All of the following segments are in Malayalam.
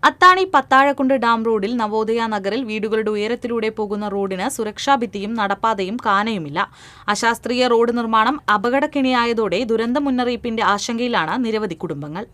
അത്താണി പത്താഴക്കുണ്ട് ഡാം റോഡിൽ നവോദയ നഗറിൽ വീടുകളുടെ ഉയരത്തിലൂടെ പോകുന്ന റോഡിന് സുരക്ഷാഭിത്തിയും നടപ്പാതയും കാനയുമില്ല. അശാസ്ത്രീയ റോഡ് നിർമ്മാണം അപകടക്കെണിയായതോടെ ദുരന്ത മുന്നറിയിപ്പിന്റെ ആശങ്കയിലാണ് നിരവധി കുടുംബങ്ങൾ.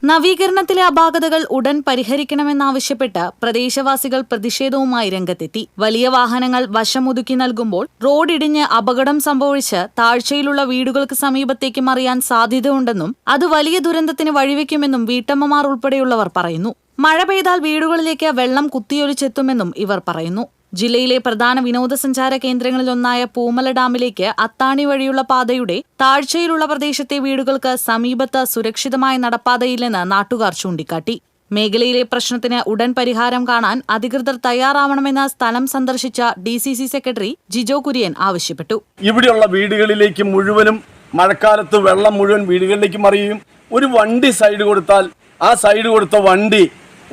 നവീകരണത്തിലെ അപാകതകൾ ഉടൻ പരിഹരിക്കണമെന്നാവശ്യപ്പെട്ട് പ്രദേശവാസികൾ പ്രതിഷേധവുമായി രംഗത്തെത്തി. വലിയ വാഹനങ്ങൾ വശമൊതുക്കി നൽകുമ്പോൾ റോഡിടിഞ്ഞ് അപകടം സംഭവിച്ച് താഴ്ചയിലുള്ള വീടുകൾക്ക് സമീപത്തേക്ക് മറിയാൻ സാധ്യതയുണ്ടെന്നും അത് വലിയ ദുരന്തത്തിന് വഴിവെക്കുമെന്നും വീട്ടമ്മമാർ ഉൾപ്പെടെയുള്ളവർ പറയുന്നു. മഴ പെയ്താൽ വീടുകളിലേക്ക് വെള്ളം കുത്തിയൊലിച്ചെത്തുമെന്നും ഇവർ പറയുന്നു. ജില്ലയിലെ പ്രധാന വിനോദസഞ്ചാര കേന്ദ്രങ്ങളിലൊന്നായ പൂമല ഡാമിലേക്ക് അത്താണി വഴിയുള്ള പാതയുടെ താഴ്ചയിലുള്ള പ്രദേശത്തെ വീടുകൾക്ക് സമീപത്ത് സുരക്ഷിതമായ നടപ്പാതയില്ലെന്ന് നാട്ടുകാർ ചൂണ്ടിക്കാട്ടി. മേഖലയിലെ പ്രശ്നത്തിന് ഉടൻ പരിഹാരം കാണാൻ അധികൃതർ തയ്യാറാവണമെന്ന് സ്ഥലം സന്ദർശിച്ച DCC സെക്രട്ടറി ജിജോ കുര്യൻ ആവശ്യപ്പെട്ടു. ഇവിടെയുള്ള വീടുകളിലേക്ക് മുഴുവനും മഴക്കാലത്ത് വെള്ളം മുഴുവൻ വീടുകളിലേക്ക് മറിയും. ഒരു വണ്ടി സൈഡ് കൊടുത്താൽ ആ സൈഡ് കൊടുത്ത വണ്ടി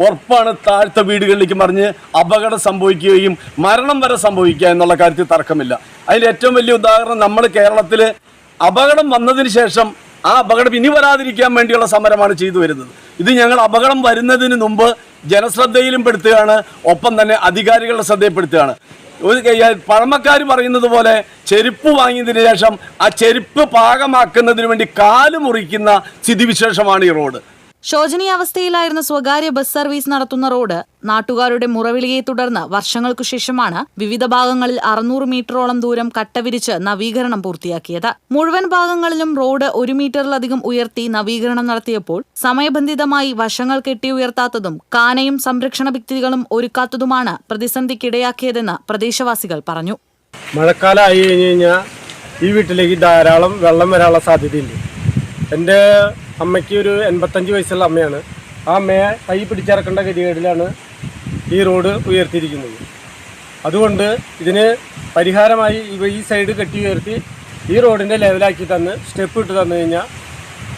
ഉറപ്പാണ് താഴ്ത്ത വീടുകളിലേക്ക് മറിഞ്ഞ് അപകടം സംഭവിക്കുകയും മരണം വരെ സംഭവിക്കുക എന്നുള്ള കാര്യത്തിൽ തർക്കമില്ല. അതിൽ ഏറ്റവും വലിയ ഉദാഹരണം നമ്മൾ കേരളത്തിൽ അപകടം വന്നതിന് ശേഷം ആ അപകടം ഇനി വരാതിരിക്കാൻ വേണ്ടിയുള്ള സമരമാണ് ചെയ്തു വരുന്നത്. ഇത് ഞങ്ങൾ അപകടം വരുന്നതിന് മുമ്പ് ജനശ്രദ്ധയിലും പെടുത്തുകയാണ്, ഒപ്പം തന്നെ അധികാരികളുടെ ശ്രദ്ധയിൽപ്പെടുത്തുകയാണ്. പഴമക്കാർ പറയുന്നത് പോലെ ചെരുപ്പ് വാങ്ങിയതിന് ശേഷം ആ ചെരുപ്പ് പാകമാക്കുന്നതിന് വേണ്ടി കാല് മുറിക്കുന്ന സ്ഥിതിവിശേഷമാണ് ഈ റോഡ്. ശോചനീയാവസ്ഥയിലായിരുന്ന സ്വകാര്യ ബസ് സർവീസ് നടത്തുന്ന റോഡ് നാട്ടുകാരുടെ മുറവിളിയെ തുടർന്ന് വർഷങ്ങൾക്കു ശേഷമാണ് വിവിധ ഭാഗങ്ങളിൽ 600 മീറ്ററോളം ദൂരം കട്ടവിരിച്ച് നവീകരണം പൂർത്തിയാക്കിയത്. മുഴുവൻ ഭാഗങ്ങളിലും റോഡ് 1 മീറ്ററിലധികം ഉയർത്തി നവീകരണം നടത്തിയപ്പോൾ സമയബന്ധിതമായി വശങ്ങൾ കെട്ടി ഉയർത്താത്തതും കാനയും സംരക്ഷണ ഭിത്തികളും ഒരുക്കാത്തതുമാണ് പ്രതിസന്ധിക്കിടയാക്കിയതെന്ന് പ്രദേശവാസികൾ പറഞ്ഞു. മഴക്കാലമായി കഴിഞ്ഞാൽ ഈ വീട്ടിലേക്ക് ധാരാളം വെള്ളം വരാനുള്ള സാധ്യതയുണ്ട്. എൻ്റെ അമ്മയ്ക്ക് ഒരു 85 വയസ്സുള്ള അമ്മയാണ്. ആ അമ്മയെ കൈ പിടിച്ചിറക്കേണ്ട ഗതികേടിലാണ് ഈ റോഡ് ഉയർത്തിയിരിക്കുന്നത്. അതുകൊണ്ട് ഇതിന് പരിഹാരമായി ഈ സൈഡ് കെട്ടി ഉയർത്തി ഈ റോഡിൻ്റെ ലെവലാക്കി തന്ന് സ്റ്റെപ്പ് ഇട്ട് തന്നു കഴിഞ്ഞാൽ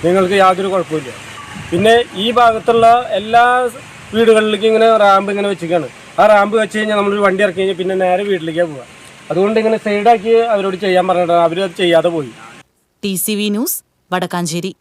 നിങ്ങൾക്ക് യാതൊരു കുഴപ്പമില്ല. പിന്നെ ഈ ഭാഗത്തുള്ള എല്ലാ വീടുകളിലേക്കും ഇങ്ങനെ റാമ്പ് ഇങ്ങനെ വെച്ചിരിക്കുകയാണ്. ആ റാമ്പ് വെച്ച് കഴിഞ്ഞാൽ നമ്മളൊരു വണ്ടി ഇറക്കി കഴിഞ്ഞാൽ പിന്നെ നേരെ വീട്ടിലേക്കാണ് പോവുക. അതുകൊണ്ട് ഇങ്ങനെ സൈഡാക്കി അവരോട് ചെയ്യാൻ പറഞ്ഞിട്ടാണ് അവരത് ചെയ്യാതെ പോയി. TCV news, Vadakkanchery.